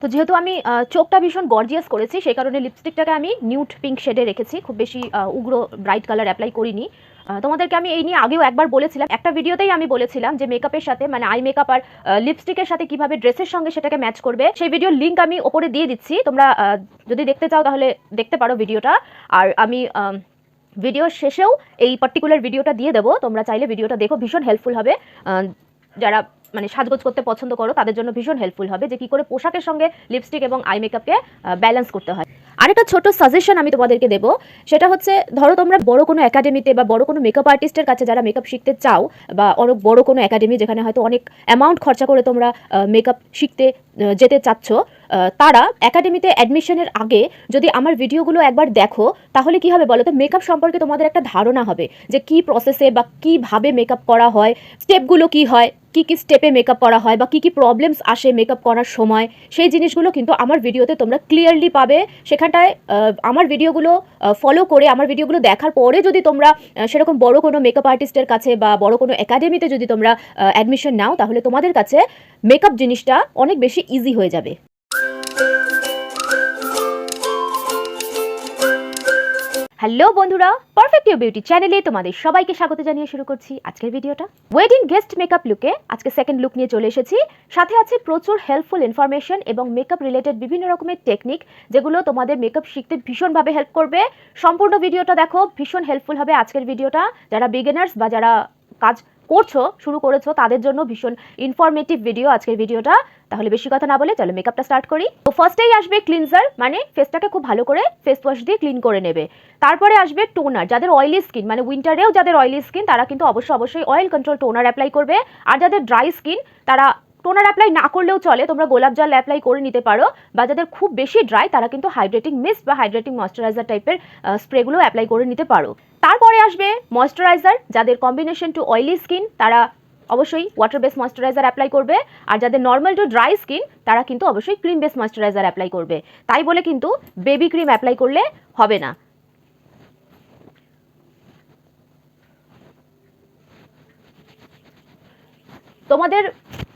তো যেহেতু আমি চোখটা ভীষণ গর্জিয়াস করেছি সেই কারণে লিপস্টিকটাকে আমি নিউড পিঙ্ক শেডে রেখেছি, খুব বেশি উগ্র ব্রাইট কালার অ্যাপ্লাই করিনি। তোমাদেরকে আমি এই নিয়ে আগেও একবার বলেছিলাম, একটা ভিডিওতেই আমি বলেছিলাম যে মেকআপের সাথে মানে আই মেকআপ আর লিপস্টিকের সাথে কিভাবে ড্রেসের সঙ্গে সেটাকে ম্যাচ করবে। সেই ভিডিওর লিঙ্ক আমি ওপরে দিয়ে দিচ্ছি, তোমরা যদি দেখতে চাও তাহলে দেখতে পারো ভিডিওটা। আর আমি ভিডিওর শেষেও এই পার্টিকুলার ভিডিওটা দিয়ে দেবো, তোমরা চাইলে ভিডিওটা দেখো, ভীষণ হেল্পফুল হবে। যারা মানে সাজগোজ করতে পছন্দ করো তাদের জন্য ভীষণ হেল্পফুল হবে যে কি করে পোশাকের সঙ্গে লিপস্টিক এবং আই মেকআপকে ব্যালেন্স করতে হয়। আরেকটা ছোট সাজেশন আমি তোমাদেরকে দেবো, সেটা হচ্ছে ধরো তোমরা বড় কোনো একাডেমিতে বা বড় কোনো মেকআপ আর্টিস্টের কাছে যারা মেকআপ শিখতে চাও, বা অনেক বড় কোনো একাডেমি যেখানে হয়তো অনেক অ্যামাউন্ট খরচা করে তোমরা মেকআপ শিখতে যেতে চাচ্ছ, তারা একাডেমিতে অ্যাডমিশনের আগে যদি আমার ভিডিওগুলো একবার দেখো তাহলে কি হবে বলো তো, মেকআপ সম্পর্কে তোমাদের একটা ধারণা হবে যে কি প্রসেসে বা কীভাবে মেকআপ করা হয়, স্টেপগুলো কি হয়, কি কি স্টেপে মেকআপ করা হয় বা কি কি প্রবলেমস আসে মেকআপ করার সময়, সেই জিনিসগুলো কিন্তু আমার ভিডিওতে তোমরা ক্লিয়ারলি পাবে। সেখানটায় আমার ভিডিওগুলো ফলো করে আমার ভিডিওগুলো দেখার পরে যদি তোমরা সেরকম বড় কোনো মেকআপ আর্টিস্টের কাছে বা বড় কোনো একাডেমিতে যদি তোমরা অ্যাডমিশন নাও তাহলে তোমাদের কাছে মেকআপ জিনিসটা অনেক বেশি ইজি হয়ে যাবে। হ্যালো বন্ধুরা, পারফেক্ট ইউ বিউটি চ্যানেলে তোমাদের সবাইকে স্বাগত জানিয়ে শুরু করছি আজকের ভিডিওটা। ওয়েডিং গেস্ট মেকআপ লুকে আজকে সেকেন্ড লুক নিয়ে চলে এসেছি। সাথে আছে প্রচুর হেল্পফুল ইনফরমেশন এবং মেকআপ রিলেটেড বিভিন্ন রকমের টেকনিক যেগুলো তোমাদের মেকআপ শিখতে ভীষণভাবে হেল্প করবে। সম্পূর্ণ ভিডিওটা দেখো, ভীষণ হেল্পফুল হবে আজকের ভিডিওটা। যারা বিগিনার্স বা যারা কাজ শুরু করেছো তাদের জন্য ভীষণ ইনফরমেটিভ ভিডিও আজকের ভিডিওটা। তাহলে বেশি কথা না বলে চলো মেকআপটা স্টার্ট করি। তো ফার্স্টেই আসবে ক্লিনজার, মানে ফেসটাকে খুব ভালো করে ফেস ওয়াশ দিয়ে ক্লিন করে নেবে। তারপরে আসবে টোনার, যাদের অয়েলি স্কিন মানে উইন্টারেও যাদের অয়েলি স্কিন তারা কিন্তু অবশ্যই অয়েল কন্ট্রোল টোনার অ্যাপ্লাই করবে। আর যাদের ড্রাই স্কিন তারা টোনার অ্যাপ্লাই না করলেও চলে, তোমরা গোলাপ জল অ্যাপ্লাই করে নিতে পারো। বা যাদের খুব বেশি ড্রাই তারা কিন্তু হাইড্রেটিং মিস্ট বা হাইড্রেটিং ময়শ্চারাইজার টাইপের স্প্রেগুলো অ্যাপ্লাই করে নিতে পারো। তারপরে আসবে ময়শ্চারাইজার, যাদের কম্বিনেশন টু অয়েলি স্কিন তারা অবশ্যই ওয়াটার বেস ময়শ্চারাইজার অ্যাপ্লাই করবে। আর যাদের নর্মাল টু ড্রাই স্কিন তারা কিন্তু অবশ্যই ক্রিম বেস ময়শ্চারাইজার অ্যাপ্লাই করবে। তাই বলে কিন্তু বেবি ক্রিম অ্যাপ্লাই করলে হবে না। তোমাদের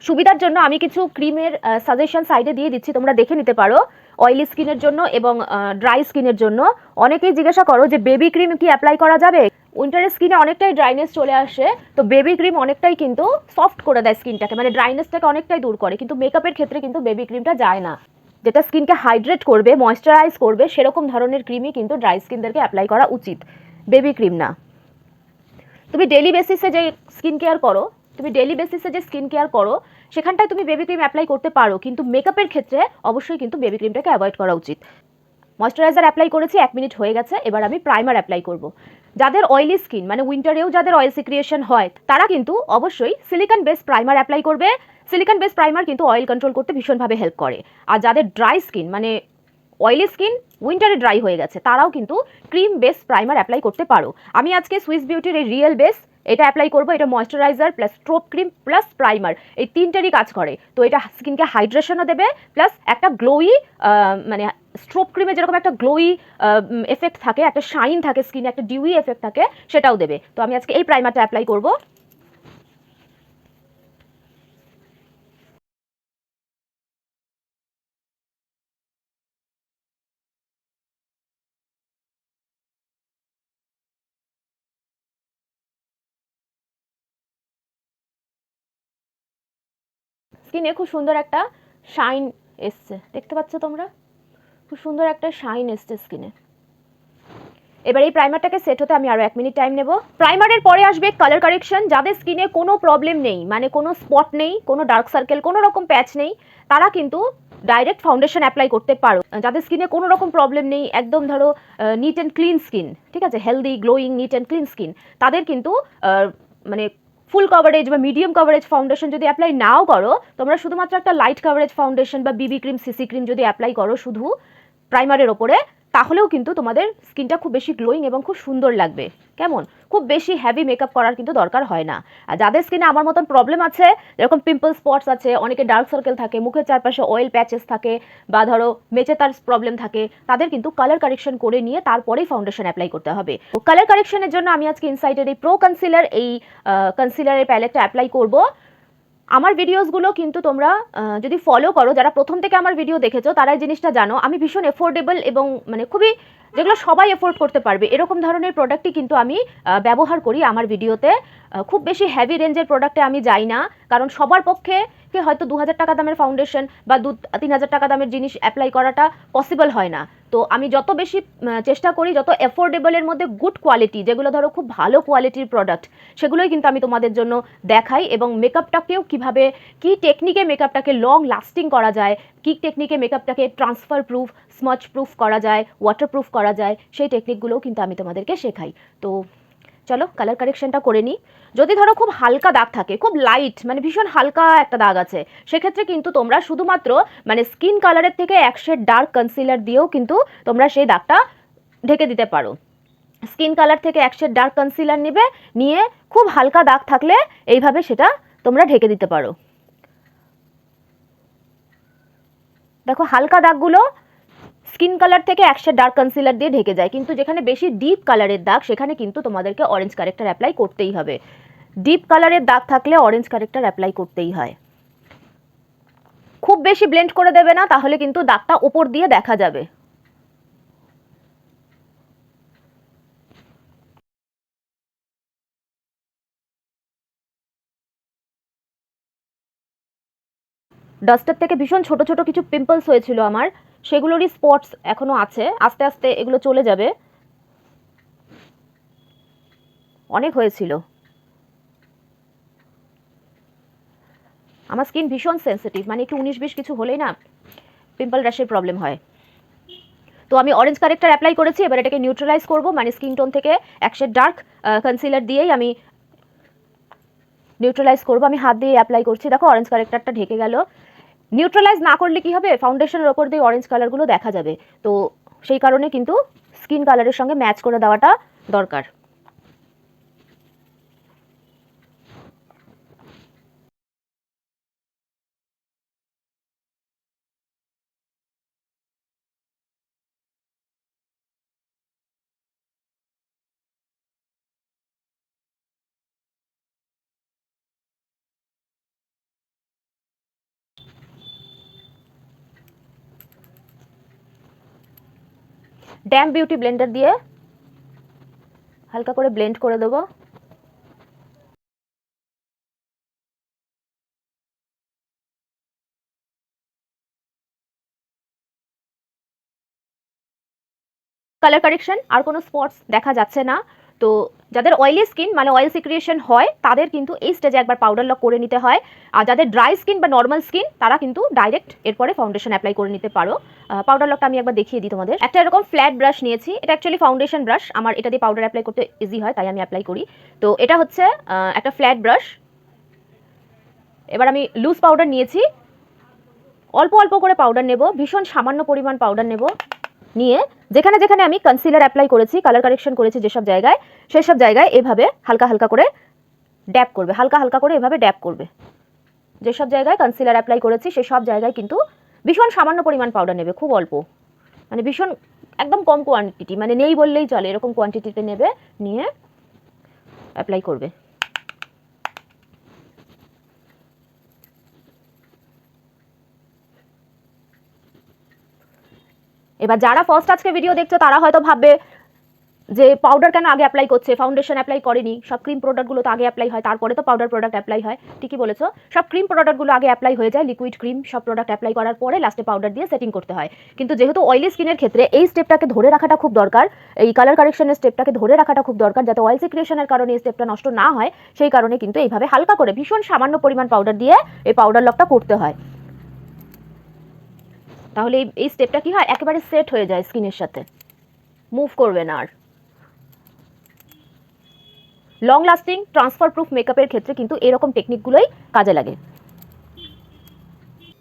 সুবিধার জন্য আমি কিছু ক্রিমের সাজেশন সাইডে দিয়ে দিচ্ছি, তোমরা দেখে নিতে পারো অয়েলি স্কিনের জন্য এবং ড্রাই স্কিনের জন্য। অনেকেই জিজ্ঞাসা করো যে বেবি ক্রিম কি অ্যাপ্লাই করা যাবে, উইন্টারের স্কিনে অনেকটাই ড্রাইনেস চলে আসে, তো বেবি ক্রিম অনেকটাই কিন্তু সফট করে দেয় স্কিনটাকে, মানে ড্রাইনেসটাকে অনেকটাই দূর করে। কিন্তু মেকআপের ক্ষেত্রে কিন্তু বেবি ক্রিমটা যায় না, যেটা স্কিনকে হাইড্রেট করবে ময়শ্চারাইজ করবে সেরকম ধরনের ক্রিমই কিন্তু ড্রাই স্কিনদেরকে অ্যাপ্লাই করা উচিত, বেবি ক্রিম না। তুমি ডেলি বেসিসে যে স্কিন কেয়ার করো সেখানটায় তুমি বেবি ক্রিম অ্যাপ্লাই করতে পারো, কিন্তু মেকআপের ক্ষেত্রে অবশ্যই কিন্তু বেবি ক্রিমটাকে অ্যাভয়েড করা উচিত। ময়শ্চারাইজার অ্যাপ্লাই করেছি, 1 মিনিট হয়ে গেছে, এবার আমি প্রাইমার অ্যাপ্লাই করব। যাদের অয়েলি স্কিন মানে উইন্টারেও যাদের অয়েল সিক্রিয়েশন হয় তারা কিন্তু অবশ্যই সিলিকন বেস প্রাইমার অ্যাপ্লাই করবে। সিলিকন বেস প্রাইমার কিন্তু অয়েল কন্ট্রোল করতে ভীষণভাবে হেল্প করে। আর যাদের ড্রাই স্কিন মানে অয়েলি স্কিন উইন্টারে ড্রাই হয়ে গেছে তারাও কিন্তু ক্রিম বেস প্রাইমার অ্যাপ্লাই করতে পারো। আমি আজকে সুইস বিউটির এই রিয়েল বেস এটা অ্যাপ্লাই করবো। এটা moisturiser plus strobe cream plus primer, এই তিনটেরই কাজ করে। তো এটা স্কিনকে হাইড্রেশনও দেবে প্লাস একটা গ্লোই, মানে স্ট্রোব ক্রিমে যেরকম একটা গ্লোই এফেক্ট থাকে, একটা শাইন থাকে স্কিনে, একটা ডিউই এফেক্ট থাকে, সেটাও দেবে। তো আমি আজকে এই প্রাইমারটা অ্যাপ্লাই করবো। স্কিনে খুব সুন্দর একটা শাইন এসছে, দেখতে পাচ্ছ তোমরা, খুব সুন্দর একটা শাইন এসছে স্কিনে। এবার এই প্রাইমারটাকে সেট হতে আমি আরও 1 মিনিট টাইম নেব। প্রাইমারের পরে আসবে কালার কারেকশন। যাদের স্কিনে কোনো প্রবলেম নেই, মানে কোনো স্পট নেই, কোনো ডার্ক সার্কেল, কোনো রকম প্যাচ নেই, তারা কিন্তু ডাইরেক্ট ফাউন্ডেশন অ্যাপ্লাই করতে পারো। যাদের স্কিনে কোনো রকম প্রবলেম নেই, একদম ধরো নিট অ্যান্ড ক্লিন স্কিন, ঠিক আছে, healthy glowing neat and clean skin, তাদের কিন্তু মানে ফুল কভারেজ বা মিডিয়াম কভারেজ ফাউন্ডেশন যদি অ্যাপ্লাই নাও করো, তোমরা শুধুমাত্র একটা লাইট কভারেজ ফাউন্ডেশন বা বিবি ক্রিম সিসি ক্রিম যদি অ্যাপ্লাই করো শুধু প্রাইমারের ওপরে, তাহলেও কিন্তু তোমাদের স্কিনটা খুব বেশি গ্লোয়িং এবং খুব সুন্দর লাগবে। কেমন, খুব বেশি হেভি মেকআপ করার কিন্তু দরকার হয় না। আর যাদের স্কিনে আমার মতন প্রবলেম আছে, যেরকম পিম্পল স্পটস আছে, অনেকে ডার্ক সার্কেল থাকে, মুখের চারপাশে অয়েল প্যাচেস থাকে, বা ধরো মেচে তার প্রবলেম থাকে, তাদের কিন্তু কালার কারেকশন করে নিয়ে তারপরেই ফাউন্ডেশন অ্যাপ্লাই করতে হবে। কালার কারেকশনের জন্য আমি আজকে ইনসাইটের এই প্রো কনসিলার, এই কনসিলারের প্যালেটটা অ্যাপ্লাই করব। আমার ভিডিওসগুলো কিন্তু তোমরা যদি ফলো করো, যারা প্রথম থেকে আমার ভিডিও দেখেছো তারা এই জিনিসটা জানো, আমি ভীষণ এফোর্ডেবল এবং মানে খুবই যেগুলো সবাই এফোর্ড করতে পারবে এরকম ধরনের প্রোডাক্টই কিন্তু আমি ব্যবহার করি আমার ভিডিওতে। খুব বেশি হেভি রেঞ্জের প্রোডাক্টে আমি যাই না, কারণ সবার পক্ষে হয়তো 2000 টাকা দামের ফাউন্ডেশন বা 3000 টাকা দামের জিনিস অ্যাপ্লাই করাটা পসিবল হয় না। তো আমি যত বেশি চেষ্টা করি যত অ্যাফোর্ডেবলের মধ্যে গুড কোয়ালিটি, যেগুলো ধরো খুব ভালো কোয়ালিটির প্রোডাক্ট, সেগুলোই কিন্তু আমি তোমাদের জন্য দেখাই। এবং মেকআপটাকেও কিভাবে কি টেকনিকে মেকআপটাকে লং লাস্টিং করা যায়, কি টেকনিকে মেকআপটাকে ট্রান্সফার প্রুফ, স্মচ প্রুফ করা যায়, ওয়াটার প্রুফ করা যায়, সেই টেকনিকগুলোও কিন্তু আমি তোমাদেরকে শেখাই। তো চলো কালার কারেকশনটা করে নিই। যদি ধরো খুব হালকা দাগ থাকে, খুব লাইট মানে ভীষণ হালকা একটা দাগ আছে, সেক্ষেত্রে কিন্তু তোমরা শুধুমাত্র মানে স্কিন কালারের থেকে এক শেড ডার্ক কনসিলার দিয়েও কিন্তু তোমরা সেই দাগটা ঢেকে দিতে পারো। স্কিন কালার থেকে এক শেড ডার্ক কনসিলার নেবে, নিয়ে খুব হালকা দাগ থাকলে এইভাবে সেটা তোমরা ঢেকে দিতে পারো। দেখো হালকা দাগগুলো স্কিন কালার থেকে এক শেড ডার্ক কনসিলার দিয়ে ঢেকে যায়, কিন্তু যেখানে বেশি ডিপ কালারের দাগ সেখানে কিন্তু তোমাদেরকে অরেঞ্জ কারেক্টার অ্যাপ্লাই করতেই হবে। ডিপ কালারের দাগ থাকলে অরেঞ্জ কারেক্টার অ্যাপ্লাই করতেই হয়। খুব বেশি ব্লেন্ড করে দেবে না, তাহলে কিন্তু দাগটা ওপর দিয়ে দেখা যাবে। ডাস্টার থেকে ভীষণ ছোট ছোট কিছু পিম্পলস হয়েছিল আমার, সেগুলোরই স্পটস এখনো আছে, আস্তে আস্তে এগুলো চলে যাবে। অনেক হয়েছিল। আমার স্কিন ভীষণ সেন্সিটিভ, মানে একটু 19-20 কিছু হলেই না পিম্পল র্যাশের প্রবলেম হয়। তো আমি অরেঞ্জ কারেক্টার অ্যাপ্লাই করেছি, এবার এটাকে নিউট্রালাইজ করব, মানে স্কিন টোন থেকে এক শেড ডার্ক কনসিলার দিয়েই আমি নিউট্রালাইজ করব। আমি হাত দিয়ে অ্যাপ্লাই করছি, দেখো অরেঞ্জ কারেক্টারটা ঢেকে গেল। নিউট্রালাইজ না করলে কি হবে, ফাউন্ডেশনের ওপর দিয়ে অরেঞ্জ কালারগুলো দেখা যাবে। তো সেই কারণে কিন্তু স্কিন কালারের সঙ্গে ম্যাচ করে দেওয়াটা দরকার। ড্যাম বিউটি ব্লেন্ডার দিয়ে হালকা করে ব্লেন্ড করে দেবো। কালার কারেকশন, আর কোনো স্পটস দেখা যাচ্ছে না। তো যাদের অয়েলি স্কিন মানে অয়েল সিক্রিয়েশন হয় তাদের কিন্তু এই স্টেজে একবার পাউডার লক করে নিতে হয়। আর যাদের ড্রাই স্কিন বা নর্মাল স্কিন তারা কিন্তু ডাইরেক্ট এরপরে ফাউন্ডেশন অ্যাপ্লাই করে নিতে পারো। পাউডার লকটা আমি একবার দেখিয়ে দিই তোমাদের। একটা এরকম ফ্ল্যাট ব্রাশ নিয়েছি, এটা অ্যাকচুয়ালি ফাউন্ডেশন ব্রাশ, আমার এটা দিয়ে পাউডার অ্যাপ্লাই করতে ইজি হয় তাই আমি অ্যাপ্লাই করি। তো এটা হচ্ছে একটা ফ্ল্যাট ব্রাশ। এবার আমি লুজ পাউডার নিয়েছি, অল্প অল্প করে পাউডার নেব, ভীষণ সামান্য পরিমাণ পাউডার নেব, নিয়ে যেখানে যেখানে আমি কনসিলার অ্যাপ্লাই করেছি, কালার কারেকশন করেছি যেসব জায়গায়, সেসব জায়গায় এভাবে হালকা হালকা করে ড্যাপ করবে, হালকা হালকা করে এভাবে ড্যাপ করবে। যেসব জায়গায় কনসিলার অ্যাপ্লাই করেছি সেই সব জায়গায় কিন্তু ভীষণ সামান্য পরিমাণ পাউডার নেবে, খুব অল্প, মানে ভীষণ একদম কম কোয়ান্টিটি, মানে নেই বললেই চলে এরকম কোয়ান্টিটিতে নেবে, নিয়ে অ্যাপ্লাই করবে। এবার যারা ফার্স্ট আজকে ভিডিও দেখছো তারা হয়তো ভাববে যে পাউডার কেন আগে অ্যাপ্লাই করছে, ফাউন্ডেশন অ্যাপ্লাই করেনি, সব ক্রিম প্রোডাক্টগুলো তো আগে অ্যাপ্লাই হয় তারপরে তো পাউডার প্রোডাক্ট অ্যাপ্লাই হয়। ঠিকই বলেছো, সব ক্রিম প্রোডাক্টগুলো আগে অ্যাপ্লাই হয়ে যায়, লিকুইড ক্রিম সব প্রোডাক্ট অ্যাপ্লাই করার পরে লাস্টে পাউডার দিয়ে সেটিং করতে হয়। কিন্তু যেহেতু অয়েলি স্কিনের ক্ষেত্রে এই স্টেপটাকে ধরে রাখাটা খুব দরকার, এই কালার কারেকশনের স্টেপটাকে ধরে রাখাটা খুব দরকার, যাতে অয়েল সিক্রিয়েশনের কারণে এই স্টেপটা নষ্ট না হয়, সেই কারণে কিন্তু এইভাবে হালকা করে ভীষণ সামান্য পরিমাণ পাউডার দিয়ে এই পাউডার লকটা করতে হয়। তাহলে এই স্টেপটা কি হয়, একেবারে সেট হয়ে যায় স্কিনের সাথে, মুভ করবে না আর। লং লাস্টিং ট্রান্সফার প্রুফ মেকআপের ক্ষেত্রে কিন্তু এরকম টেকনিকগুলোই কাজে লাগে।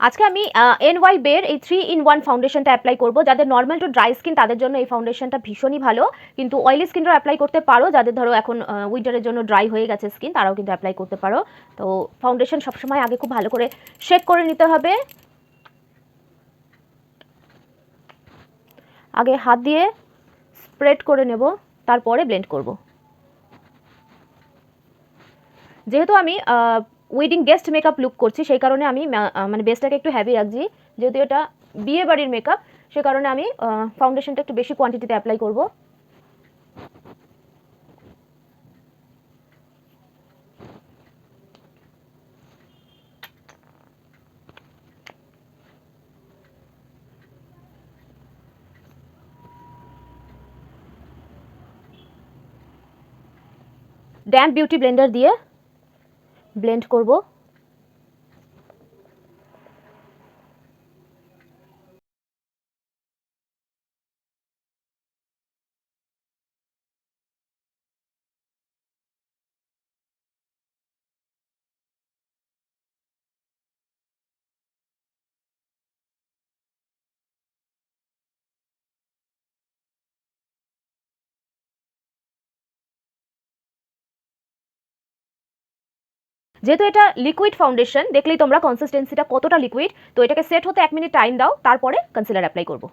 আজকে আমি NY বের এই 3-in-1 ফাউন্ডেশনটা অ্যাপ্লাই করব। যাদের নর্মাল টু ড্রাই স্কিন তাদের জন্য এই ফাউন্ডেশনটা ভীষণই ভালো, কিন্তু অয়েলি স্কিনও অ্যাপ্লাই করতে পারো, যাদের ধরো এখন উইন্টারের জন্য ড্রাই হয়ে গেছে স্কিন তারাও কিন্তু অ্যাপ্লাই করতে পারো। তো ফাউন্ডেশন সবসময় আগে খুব ভালো করে শেক করে নিতে হবে, আগে হাত দিয়ে স্প্রেড করে নেব, তারপরে ব্লেন্ড করব। যেহেতু আমি ওয়েডিং গেস্ট মেকআপ লুক করছি, সেই কারণে আমি মানে বেসটাকে একটু হ্যাভি রাখছি। যেহেতু এটা বিয়ে বাড়ির মেকআপ, সে কারণে আমি ফাউন্ডেশনটা একটু বেশি কোয়ান্টিটিতে অ্যাপ্লাই করব। ড্যাম্প বিউটি ব্লেন্ডার দিয়ে ব্লেন্ড করব। যেহেতু এটা লিকুইড ফাউন্ডেশন, দেখলেই তোমরা কনসিস্টেন্সিটা কতটা লিকুইড। তো এটাকে সেট হতে 1 মিনিট টাইম দাও, তারপরে কনসিলার অ্যাপ্লাই করব।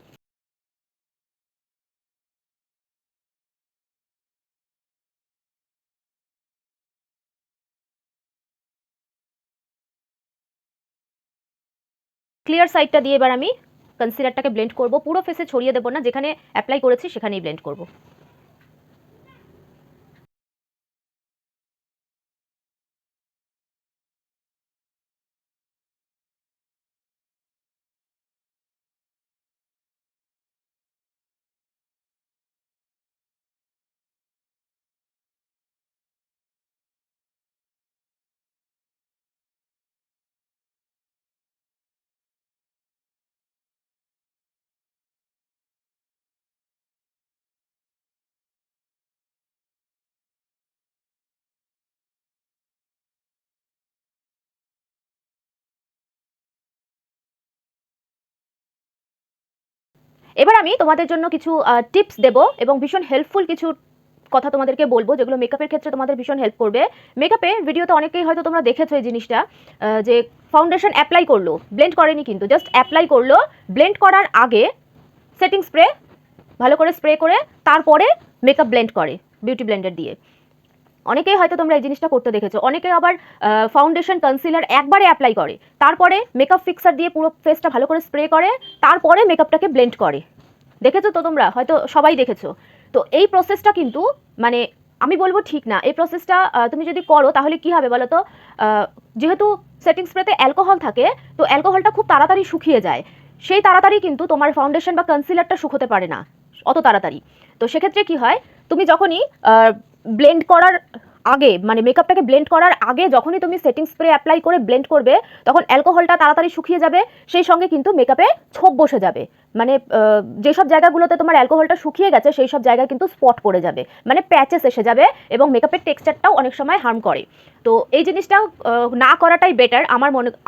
ক্লিয়ার সাইডটা দিয়ে এবার আমি কনসিলারটাকে ব্লেন্ড করব। পুরো ফেসে ছড়িয়ে দেবো না, যেখানে অ্যাপ্লাই করেছি সেখানেই ব্লেন্ড করব। এবার আমি তোমাদের জন্য কিছু টিপস দেব এবং ভীষণ হেল্পফুল কিছু কথা তোমাদেরকে বলবো, যেগুলো মেকআপের ক্ষেত্রে তোমাদের ভীষণ হেল্প করবে। মেকআপে ভিডিওতে অনেকেই হয়তো তোমরা দেখেছো এই জিনিসটা, যে ফাউন্ডেশন অ্যাপ্লাই করলো, ব্লেন্ড করেনি, কিন্তু জাস্ট অ্যাপ্লাই করলো। ব্লেন্ড করার আগে সেটিং স্প্রে ভালো করে স্প্রে করে তারপরে মেকআপ ব্লেন্ড করে বিউটি ব্লেন্ডার দিয়ে। অনেকেই হয়তো তোমরা এই জিনিসটা করতে দেখেছো। অনেকে আবার ফাউন্ডেশন কনসিলার একবারে অ্যাপ্লাই করে, তারপরে মেকআপ ফিক্সার দিয়ে পুরো ফেসটা ভালো করে স্প্রে করে, তারপরে মেকআপটাকে ব্লেন্ড করে। দেখেছো তো তোমরা, হয়তো সবাই দেখেছো। তো এই প্রসেসটা কিন্তু মানে আমি বলবো ঠিক না। এই প্রসেসটা তুমি যদি করো তাহলে কি হবে বলো তো, যেহেতু সেটিং স্প্রেতে অ্যালকোহল থাকে, তো অ্যালকোহলটা খুব তাড়াতাড়ি শুকিয়ে যায়। সেই তাড়াতাড়ি কিন্তু তোমার ফাউন্ডেশন বা কনসিলারটা শুকোতে পারে না অত তাড়াতাড়ি। তো সেক্ষেত্রে কি হয়, তুমি যখনই ব্লেন্ড করার আগে, মানে মেকআপটাকে ব্লেন্ড করার আগে যখনই তুমি সেটিং স্প্রে অ্যাপ্লাই করে ব্লেন্ড করবে, তখন অ্যালকোহলটা তাড়াতাড়ি শুকিয়ে যাবে, সেই সঙ্গে কিন্তু মেকআপে ছোপ বসে যাবে। মানে যেসব জায়গাগুলোতে তোমার অ্যালকোহলটা শুকিয়ে গেছে সেই সব জায়গায় কিন্তু স্পট পড়ে যাবে, মানে প্যাচেস এসে যাবে, এবং মেকআপের টেক্সচারটাও অনেক সময় হার্ম করে। তো এই জিনিসটা না করাটাই বেটার।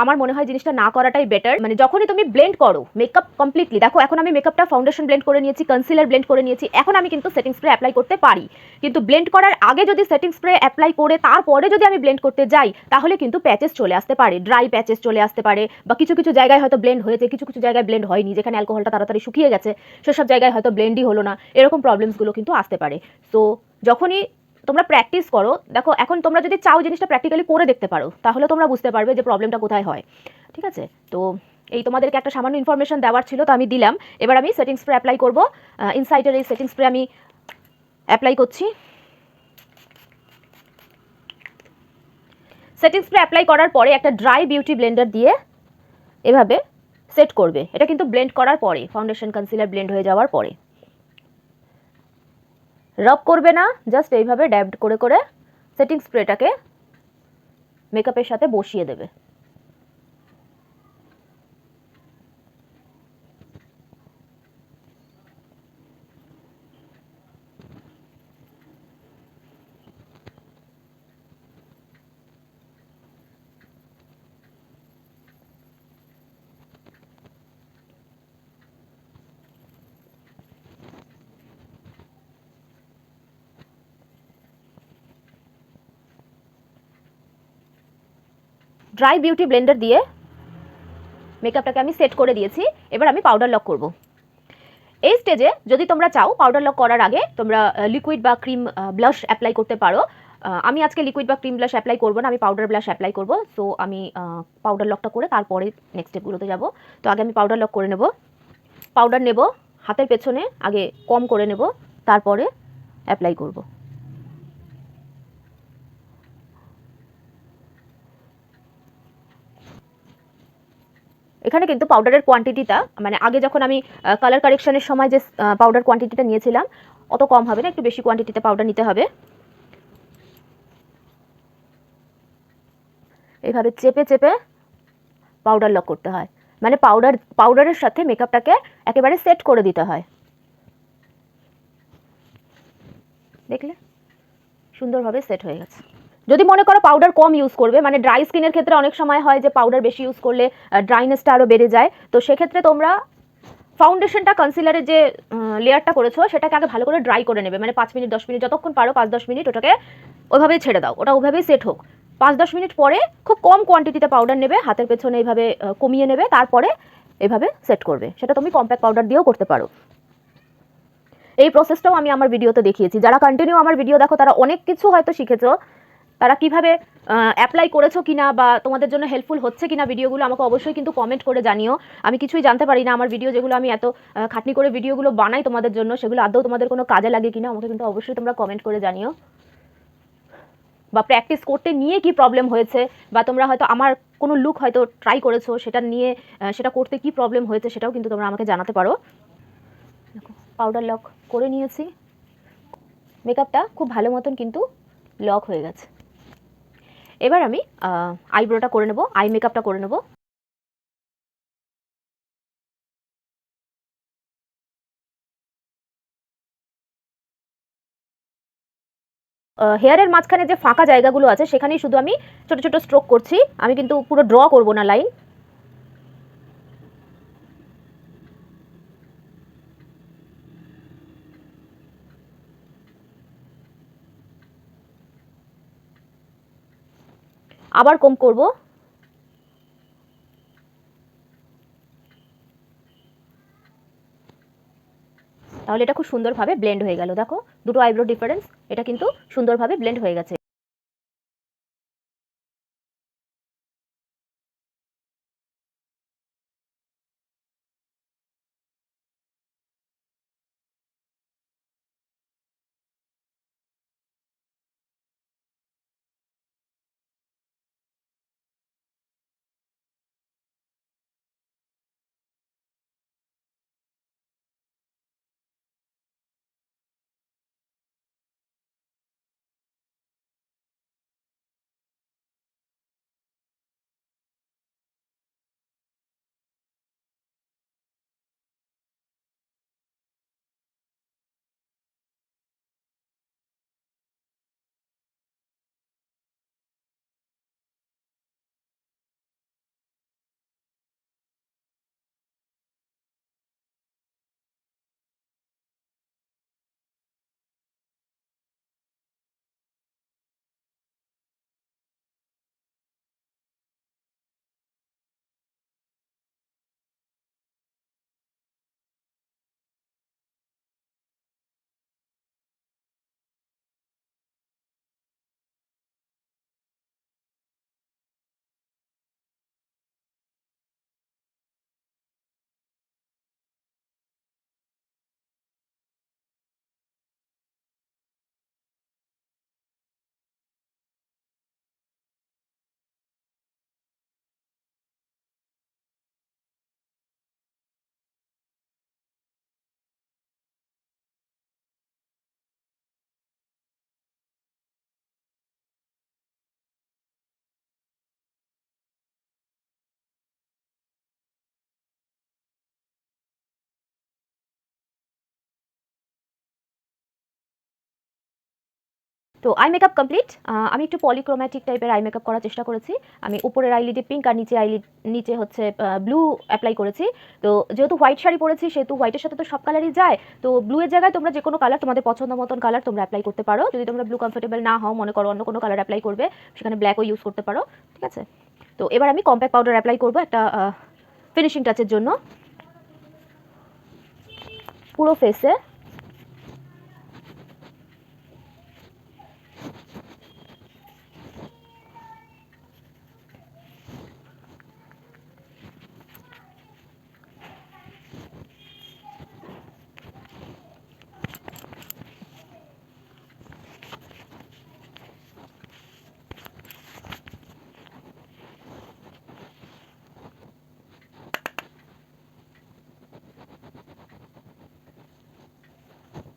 আমার মনে হয় জিনিসটা না করাটাই বেটার। মানে যখনই তুমি ব্লেন্ড করো মেকআপ কমপ্লিটলি, দেখো এখন আমি মেকআপটা ফাউন্ডেশন ব্লেন্ড করে নিয়েছি, কনসিলার ব্লেন্ড করে নিয়েছি, এখন আমি কিন্তু সেটিং স্প্রে অ্যাপ্লাই করতে পারি। কিন্তু ব্লেন্ড করার আগে যদি সেটিং স্প্রে অ্যাপ্লাই করে তারপরে যদি আমি ব্লেন্ড করতে যাই, তাহলে কিন্তু প্যাচেস চলে আসতে পারে, ড্রাই প্যাচেস চলে আসতে পারে, বা কিছু কিছু জায়গায় হয়তো ব্লেন্ড হয়েছে, কিছু কিছু জায়গায় ব্লেন্ড হয়নি, যেখানে অ্যালকোহলটা তাড়াতাড়ি শুকিয়ে গেছে সেসব জায়গায় হয়তো ব্লেন্ডই হলো না। এরকম প্রবলেমসগুলো কিন্তু আসতে পারে। সো যখনই তোমরা প্র্যাকটিস করো, দেখো এখন তোমরা যদি চাও জিনিসটা প্র্যাকটিক্যালি করে দেখতে পারো, তাহলে তোমরা বুঝতে পারবে যে প্রবলেমটা কোথায় হয়। ঠিক আছে? তো এই তোমাদেরকে একটা সামান্য ইনফরমেশন দেওয়ার ছিল, তো আমি দিলাম। এবার আমি সেটিং স্প্রে অ্যাপ্লাই করব। ইনসাইডের এই সেটিং স্প্রে আমি অ্যাপ্লাই করছি। সেটিং স্প্রে অ্যাপ্লাই করার পরে একটা ড্রাই বিউটি ব্লেন্ডার দিয়ে এভাবে সেট করবে। এটা কিন্তু ব্লেন্ড করার পরে, ফাউন্ডেশন কনসিলার ব্লেন্ড হয়ে যাওয়ার পরে। রাব করবে না, জাস্ট এইভাবে ড্যাবড করে করে সেটিং স্প্রেটাকে মেকআপের সাথে বসিয়ে দেবে। ড্রাই বিউটি ব্লেন্ডার দিয়ে মেকআপটাকে আমি সেট করে দিয়েছি। এবার আমি পাউডার লক করব। এই স্টেজে যদি তোমরা চাও পাউডার লক করার আগে তোমরা লিকুইড বা ক্রিম ব্লাশ অ্যাপ্লাই করতে পারো। আমি আজকে লিকুইড বা ক্রিম ব্লাশ অ্যাপ্লাই করবো না, আমি পাউডার ব্লাশ অ্যাপ্লাই করবো। সো আমি পাউডার লকটা করে তারপরে নেক্সট স্টেপগুলোতে যাব। তো আগে আমি পাউডার লক করে নেব। পাউডার নেব, হাতের পেছনে আগে কম করে নেব, তারপরে অ্যাপ্লাই করব। এখানে কিন্তু পাউডারের কোয়ান্টিটিটা মানে আগে যখন আমি কালার কারেকশনের সময় যে পাউডার কোয়ান্টিটিটা নিয়েছিলাম অত কম হবে না, একটু বেশি কোয়ান্টিটিতে পাউডার নিতে হবে। এইভাবে চেপে চেপে পাউডার লক করতে হয়, মানে পাউডারের সাথে মেকআপটাকে একেবারে সেট করে দিতে হয়। দেখলে সুন্দরভাবে সেট হয়ে গেছে। যদি মনে করো পাউডার কম ইউজ করবে, মানে ড্রাই স্কিনের ক্ষেত্রে অনেক সময় হয় যে পাউডার বেশি ইউজ করলে ড্রাইনেসটা আরও বেড়ে যায়, তো সেক্ষেত্রে তোমরা ফাউন্ডেশনটা কনসিলারের যে লেয়ারটা করেছো সেটাকে আগে ভালো করে ড্রাই করে নেবে, মানে 5 মিনিট 10 মিনিট যতক্ষণ পারো 5-10 মিনিট ওটাকে ওইভাবেই ছেড়ে দাও, ওটা ওইভাবেই সেট হোক। 5-10 মিনিট পরে খুব কম কোয়ান্টিটিতে পাউডার নেবে, হাতের পেছনে এইভাবে কমিয়ে নেবে, তারপরে এভাবে সেট করবে। সেটা তুমি কম্প্যাক্ট পাউডার দিয়েও করতে পারো। এই প্রসেসটাও আমি আমার ভিডিওতে দেখিয়েছি। যারা কন্টিনিউ আমার ভিডিও দেখো তারা অনেক কিছু হয়তো শিখেছো, তারা কিভাবে অ্যাপ্লাই করেছো কিনা বা তোমাদের জন্য হেল্পফুল হচ্ছে কিনা ভিডিওগুলো আমাকে অবশ্যই কিন্তু কমেন্ট করে জানিও। আমি কিছুই জানতে পারি না, আমার ভিডিও যেগুলো আমি এত খাটনি করে ভিডিওগুলো বানাই তোমাদের জন্য, সেগুলো আদৌ তোমাদের কোনো কাজে লাগে কিনা আমাকে কিন্তু অবশ্যই তোমরা কমেন্ট করে জানিও। বা প্র্যাকটিস করতে নিয়ে কি প্রবলেম হয়েছে, বা তোমরা হয়তো আমার কোনো লুক হয়তো ট্রাই করেছো, সেটা নিয়ে সেটা করতে কি প্রবলেম হয়েছে সেটাও কিন্তু তোমরা আমাকে জানাতে পারো। দেখো পাউডার লক করে নিয়েছি, মেকআপটা খুব ভালো মতন কিন্তু লক হয়ে গেছে। এবার আমি আইব্রোটা করে নেব, আই মেকআপটা করে নেব। হেয়ারের মাঝখানে যে ফাঁকা জায়গাগুলো আছে সেখানেই শুধু আমি ছোট ছোট স্ট্রোক করছি, আমি কিন্তু পুরো ড্র করব না লাইন। আবার কম করব। তাহলে এটা খুব সুন্দরভাবে ব্লেন্ড হয়ে গেল। দেখো দুটো আইব্রো ডিফারেন্স, এটা কিন্তু সুন্দরভাবে ব্লেন্ড হয়ে গেছে। তো আই মেকআপ কমপ্লিট। আমি একটু পলিক্রোম্যাটিক টাইপের আই মেকআপ করার চেষ্টা করেছি। আমি উপরের আইলিডে পিঙ্ক আর নিচে হচ্ছে ব্লু অ্যাপ্লাই করেছি। তো যেহেতু হোয়াইট শাড়ি পরেছি সেহেতু হোয়াইটের সাথে তো সব কালারই যায়, তো ব্লু এর জায়গায় তোমরা যে কোনো কালার তোমাদের পছন্দ মতন কালার তোমরা অ্যাপ্লাই করতে পারো। যদি তোমরা ব্লু কমফোর্টেবল না হও, মনে করো অন্য কোনো কালার অ্যাপ্লাই করবে, সেখানে ব্ল্যাকও ইউজ করতে পারো, ঠিক আছে। তো এবার আমি কম্প্যাক্ট পাউডার অ্যাপ্লাই করবো একটা ফিনিশিং টাচের জন্য পুরো ফেসে।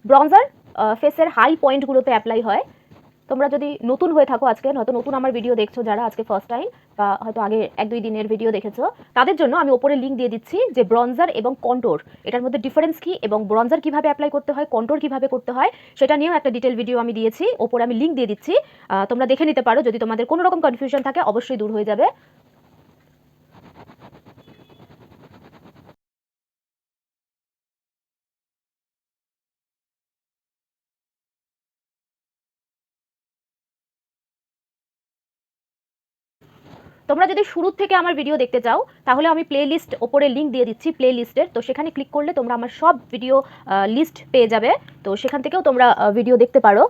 ব্রঞ্জার ফেসের হাই পয়েন্টগুলোতে অ্যাপ্লাই হয়। তোমরা যদি নতুন হয়ে থাকো, আজকে হয়তো নতুন আমার ভিডিও দেখছো যারা, আজকে ফার্স্ট টাইম বা হয়তো আগে 1-2 দিনের ভিডিও দেখেছো, তাদের জন্য আমি ওপরে লিঙ্ক দিয়ে দিচ্ছি যে ব্রঞ্জার এবং কন্ট্যুর এটার মধ্যে ডিফারেন্স কি এবং ব্রঞ্জার কিভাবে অ্যাপ্লাই করতে হয়, কন্ট্যুর কিভাবে করতে হয় সেটা নিয়েও একটা ডিটেল ভিডিও আমি দিয়েছি। ওপরে আমি লিঙ্ক দিয়ে দিচ্ছি, তোমরা দেখে নিতে পারো। যদি তোমাদের কোনো রকম কনফিউশন থাকে অবশ্যই দূর হয়ে যাবে। তোমরা যদি শুরু থেকে আমার ভিডিও দেখতে চাও তাহলে আমি প্লে লিস্ট ওপরে লিঙ্ক দিয়ে দিচ্ছি প্লে লিস্টের, তো সেখানে ক্লিক করলে তোমরা আমার সব ভিডিও লিস্ট পেয়ে যাবে। তো সেখান থেকেও তোমরা ভিডিও দেখতে পারো।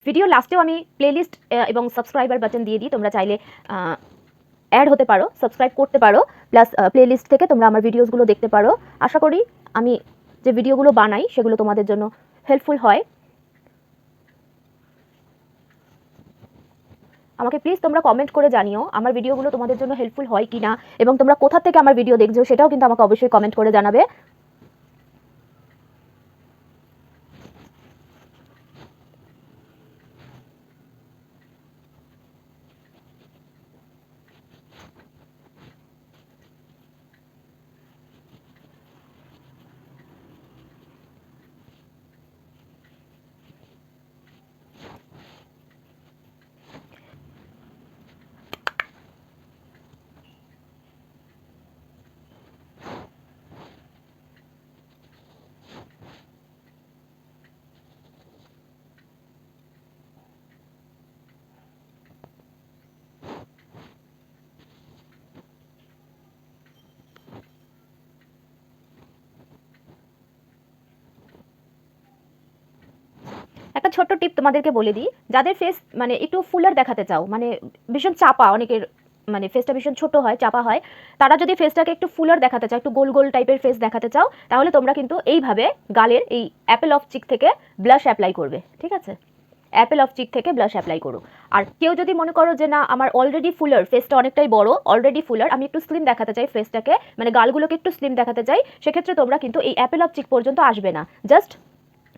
ভিডিও লাস্টেও আমি প্লে লিস্ট এবং সাবস্ক্রাইবার বাটন দিয়ে দিই, তোমরা চাইলে অ্যাড হতে পারো, সাবস্ক্রাইব করতে পারো, প্লাস প্লে লিস্ট থেকে তোমরা আমার ভিডিওসগুলো দেখতে পারো। আশা করি আমি যে ভিডিওগুলো বানাই সেগুলো তোমাদের জন্য হেল্পফুল হয়। আমাকে প্লিজ তোমরা কমেন্ট করে জানিও আমার ভিডিওগুলো তোমাদের জন্য হেল্পফুল হয় কি না, এবং তোমরা কোথা থেকে আমার ভিডিও দেখছো সেটাও কিন্তু আমাকে অবশ্যই কমেন্ট করে জানাবে। একটা ছোট্ট টিপ তোমাদেরকে বলে দিই, যাদের ফেস মানে একটু ফুলার দেখাতে চাও, মানে ভীষণ চাপা, অনেকের মানে ফেসটা ভীষণ ছোট হয়, চাপা হয়, তারা যদি ফেসটাকে একটু ফুলার দেখাতে চাও, একটু গোল গোল টাইপের ফেস দেখাতে চাও, তাহলে তোমরা কিন্তু এইভাবে গালের এই অ্যাপেল অফ চিক থেকে ব্লাশ অ্যাপ্লাই করবে। ঠিক আছে, অ্যাপেল অফ চিক থেকে ব্লাশ অ্যাপ্লাই করো। আর কেউ যদি মনে করো যে না আমার অলরেডি ফুলার, ফেসটা অনেকটাই বড়, অলরেডি ফুলার, আমি একটু স্লিম দেখাতে চাই ফেসটাকে, মানে গালগুলোকে একটু স্লিম দেখাতে চাই, সেক্ষেত্রে তোমরা কিন্তু এই অ্যাপেল অফ চিক পর্যন্ত আসবে না। জাস্ট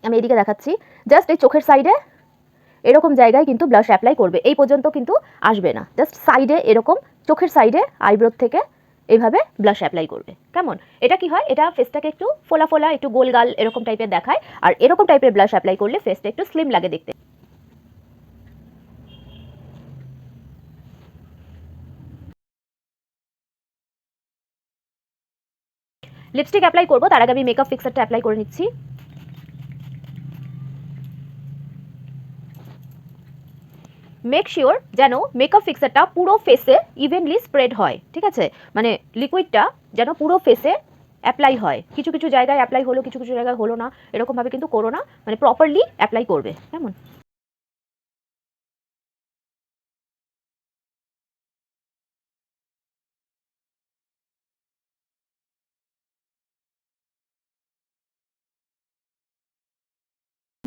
আমি এদিকে দেখাচ্ছি, জাস্ট এই চোখের সাইডে এরকম জায়গায় কিন্তু ব্লাশ অ্যাপ্লাই করবে, এই পর্যন্ত কিন্তু আসবে না। জাস্ট সাইডে এরকম চোখের সাইডে আইব্রো থেকে এইভাবে ব্লাশ অ্যাপ্লাই করবে। কেমন? এটা কি হয়, এটা ফেসটাকে একটু ফোলা ফোলা, একটু গোল গাল এরকম টাইপের দেখায়, আর এরকম টাইপের ব্লাশ অ্যাপ্লাই করলে ফেসটা একটু স্লিম লাগে দেখতে। লিপস্টিক অ্যাপ্লাই করবো তার আগে আমি মেকআপ ফিক্সারটা অ্যাপ্লাই করে নিচ্ছি। মেক শিওর যেন মেকআপ ফিক্সারটা পুরো ফেসে ইভেনলি স্প্রেড হয়। ঠিক আছে, মানে লিকুইডটা যেন পুরো ফেসে অ্যাপ্লাই হয়, কিছু কিছু জায়গায় অ্যাপ্লাই হলো, কিছু কিছু জায়গায় হলো না, এরকমভাবে কিন্তু করো না, মানে প্রপারলি অ্যাপ্লাই করবে। কেমন?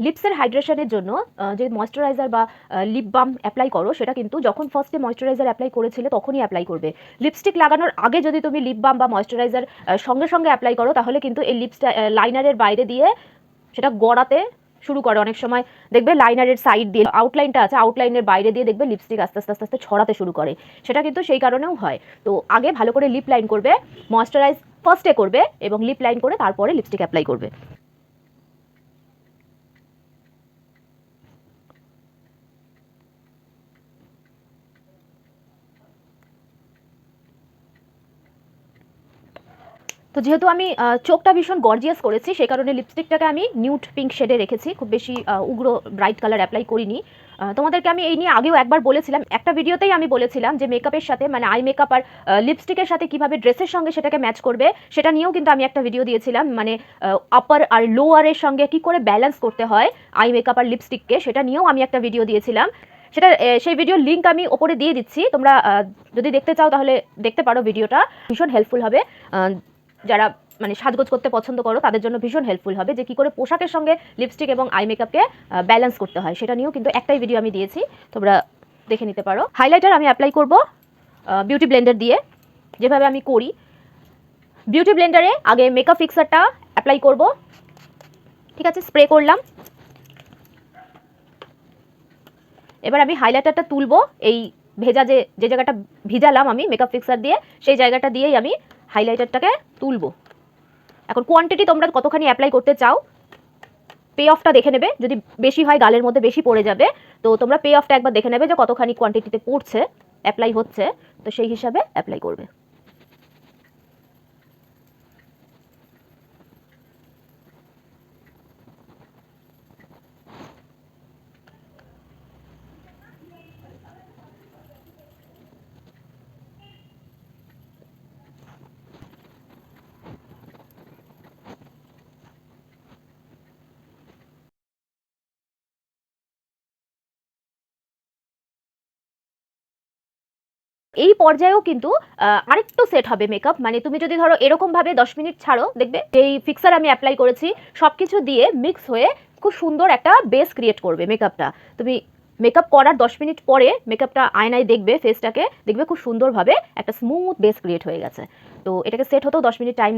লিপসের হাইড্রেশনের জন্য যে ময়েশ্চারাইজার বা লিপ বাম অ্যাপ্লাই করো, সেটা কিন্তু যখন ফার্স্টে ময়েশ্চারাইজার অ্যাপ্লাই করেছিলে তখনই অ্যাপ্লাই করবে। লিপস্টিক লাগানোর আগে যদি তুমি লিপ বাম বা ময়েশ্চারাইজার সঙ্গে সঙ্গে অ্যাপ্লাই করো, তাহলে কিন্তু এই লিপসটা লাইনারের বাইরে দিয়ে সেটা গড়াতে শুরু করে। অনেক সময় দেখবে লাইনারের সাইড দিয়ে আউটলাইনটা আছে, আউটলাইনের বাইরে দিয়ে দেখবে লিপস্টিক আস্তে আস্তে আস্তে আস্তে ছড়াতে শুরু করে, সেটা কিন্তু সেই কারণেও হয়। তো আগে ভালো করে লিপ লাইন করবে, ময়েশ্চারাইজ ফার্স্টে করবে এবং লিপ লাইন করে তারপরে লিপস্টিক অ্যাপ্লাই করবে। তো যেহেতু আমি চোখটা ভীষণ গর্জিয়াস করেছি, সেই কারণে লিপস্টিকটাকে আমি নিউড পিঙ্ক শেডে রেখেছি, খুব বেশি উগ্র ব্রাইট কালার অ্যাপ্লাই করিনি। তোমাদেরকে আমি এই নিয়ে আগেও একবার বলেছিলাম, একটা ভিডিওতেই আমি বলেছিলাম যে মেকআপের সাথে, মানে আই মেকআপ আর লিপস্টিকের সাথে কিভাবে ড্রেসের সঙ্গে সেটাকে ম্যাচ করবে, সেটা নিয়েও কিন্তু আমি একটা ভিডিও দিয়েছিলাম। মানে আপার আর লোয়ারের সঙ্গে কি করে ব্যালেন্স করতে হয় আই মেকআপ আর লিপস্টিককে, সেটা নিয়েও আমি একটা ভিডিও দিয়েছিলাম। সেটা সেই ভিডিওর লিঙ্ক আমি ওপরে দিয়ে দিচ্ছি, তোমরা যদি দেখতে চাও তাহলে দেখতে পারো। ভিডিওটা ভীষণ হেল্পফুল হবে, যারা মানে সাজগোজ করতে পছন্দ করো তাদের জন্য ভীষণ হেল্পফুল হবে, যে কি করে পোশাকের সঙ্গে লিপস্টিক এবং আই মেকআপকে ব্যালেন্স করতে হয়, সেটা নিয়েও কিন্তু একটাই ভিডিও আমি দিয়েছি, তোমরা দেখে নিতে পারো। হাইলাইটার আমি অ্যাপ্লাই করব বিউটি ব্লেন্ডার দিয়ে, যেভাবে আমি করি। বিউটি ব্লেন্ডারে আগে মেকআপ ফিক্সারটা অ্যাপ্লাই করব। ঠিক আছে, স্প্রে করলাম। এবার আমি হাইলাইটারটা তুলবো, এই ভেজা যে জায়গাটা ভিজালাম আমি মেকআপ ফিক্সার দিয়ে, সেই জায়গাটা দিয়েই আমি হাইলাইটারটাকে তুলবো। এখন কোয়ান্টিটি তোমরা কতখানি অ্যাপ্লাই করতে চাও, পে অফটা দেখে নেবে। যদি বেশি হয়, গালের মধ্যে বেশি পড়ে যাবে, তো তোমরা পে অফটা একবার দেখে নেবে যে কতখানি কোয়ান্টিটিতে পড়ছে, অ্যাপ্লাই হচ্ছে, তো সেই হিসাবে অ্যাপ্লাই করবে। এই পর্যায়েও কিন্তু আরেকটু সেট হবে মেকআপ। মানে তুমি যদি ধরো এরকমভাবে 10 মিনিট ছাড়ো, দেখবে এই ফিক্সার আমি অ্যাপ্লাই করেছি, সব কিছু দিয়ে মিক্স হয়ে খুব সুন্দর একটা বেস ক্রিয়েট করবে মেকআপটা। তুমি মেকআপ করার 10 মিনিট পরে মেকআপটা আয়নায় দেখবে, ফেসটাকে দেখবে খুব সুন্দরভাবে একটা স্মুথ বেস ক্রিয়েট হয়ে গেছে। তো এটাকে সেট হতেও 10 মিনিট টাইম।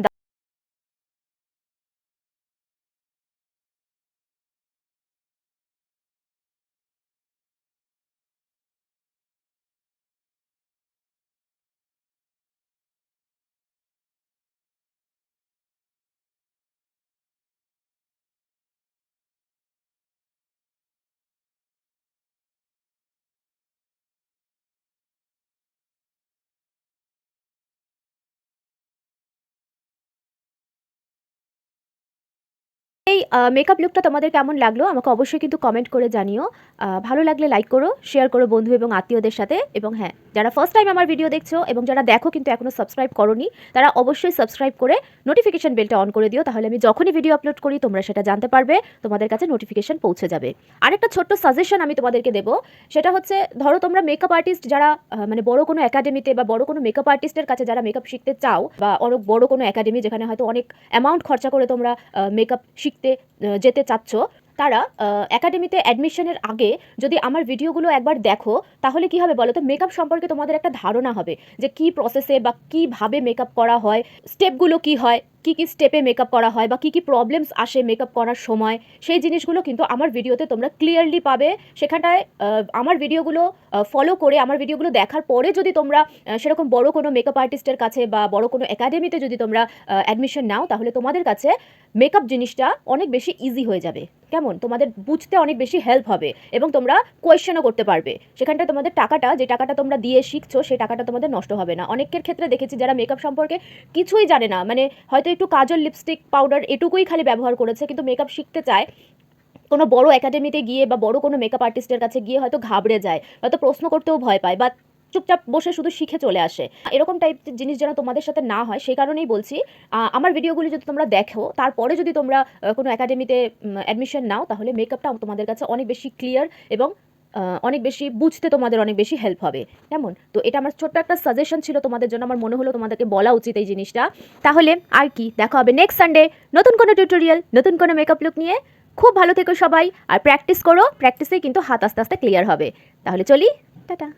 এই মেকআপ লুকটা তোমাদের কেমন লাগলো আমাকে অবশ্যই কিন্তু কমেন্ট করে জানিও। ভালো লাগলে লাইক করো, শেয়ার করো বন্ধু এবং আত্মীয়দের সাথে। এবং হ্যাঁ, যারা ফার্স্ট টাইম আমার ভিডিও দেখছো এবং যারা দেখো কিন্তু এখনও সাবস্ক্রাইব করোনি, তারা অবশ্যই সাবস্ক্রাইব করে নোটিফিকেশন বেলটা অন করে দিও। তাহলে আমি যখনই ভিডিও আপলোড করি তোমরা সেটা জানতে পারবে, তোমাদের কাছে নোটিফিকেশন পৌঁছে যাবে। আরেকটা ছোট্ট সাজেশন আমি তোমাদেরকে দেবো, সেটা হচ্ছে ধরো তোমরা মেকআপ আর্টিস্ট যারা মানে বড় কোনো একাডেমিতে বা বড় কোনো মেকআপ আর্টিস্টের কাছে যারা মেকআপ শিখতে চাও, বা অনেক বড় কোনো একাডেমি যেখানে হয়তো অনেক অ্যামাউন্ট খরচা করে তোমরা মেকআপ শিখতে যেতে চাচ্ছ, তারা একাডেমিতে অ্যাডমিশনের আগে যদি আমার ভিডিওগুলো একবার দেখো, তাহলে কি হবে বলো তো, মেকআপ সম্পর্কে তোমাদের একটা ধারণা হবে যে কী প্রসেসে বা কীভাবে মেকআপ করা হয়, স্টেপগুলো কী হয়, কী কী স্টেপে মেকআপ করা হয়, বা কী কী প্রবলেমস আসে মেকআপ করার সময়, সেই জিনিসগুলো কিন্তু আমার ভিডিওতে তোমরা ক্লিয়ারলি পাবে। সেখানটায় আমার ভিডিওগুলো ফলো করে, আমার ভিডিওগুলো দেখার পরে যদি তোমরা সেরকম বড় কোনো মেকআপ আর্টিস্টের কাছে বা বড় কোনো একাডেমিতে যদি তোমরা অ্যাডমিশন নাও, তাহলে তোমাদের কাছে মেকআপ জিনিসটা অনেক বেশি ইজি হয়ে যাবে। কেমন, তোমাদের বুঝতে অনেক বেশি হেল্প হবে এবং তোমরা কোয়েশ্চেনও করতে পারবে। সেখানটায় তোমাদের টাকাটা, যে টাকাটা তোমরা দিয়ে শিখছো, সেই টাকাটা তোমাদের নষ্ট হবে না। অনেকের ক্ষেত্রে দেখেছি যারা মেকআপ সম্পর্কে কিছুই জানে না, মানে হয়তো একটু কাজল, লিপস্টিক, পাউডার এটুকুই খালি ব্যবহার করেছে, কিন্তু মেকআপ শিখতে চায়, কোনো বড় একাডেমিতে গিয়ে বা বড় কোনো মেকআপ আর্টিস্টের কাছে গিয়ে হয়তো ঘাবড়ে যায়, হয়তো প্রশ্ন করতেও ভয় পায়, বা চুপচাপ বসে শুধু শিখে চলে আসে। এরকম টাইপের জিনিস যেন তোমাদের সাথে না হয়, সেই কারণেই বলছি আমার ভিডিওগুলি যদি তোমরা দেখো, তারপরে যদি তোমরা কোনো একাডেমিতে অ্যাডমিশন নাও, তাহলে মেকআপটা তোমাদের কাছে অনেক বেশি ক্লিয়ার এবং অনেক বেশি বুঝতে তোমাদের অনেক বেশি হেল্প হবে। কেমন, তো এটা আমার ছোট্ট একটা সাজেশন ছিল তোমাদের জন্য, আমার মনে হলো তোমাদেরকে বলা উচিত এই জিনিসটা। তাহলে আর কি, দেখা হবে নেক্সট সানডে নতুন কোনো টিউটোরিয়াল, নতুন কোনো মেকআপ লুক নিয়ে। খুব ভালো থেকো সবাই, আর প্র্যাকটিস করো, প্র্যাকটিসেই কিন্তু হাত আস্তে আস্তে ক্লিয়ার হবে। তাহলে চলি, টাটা।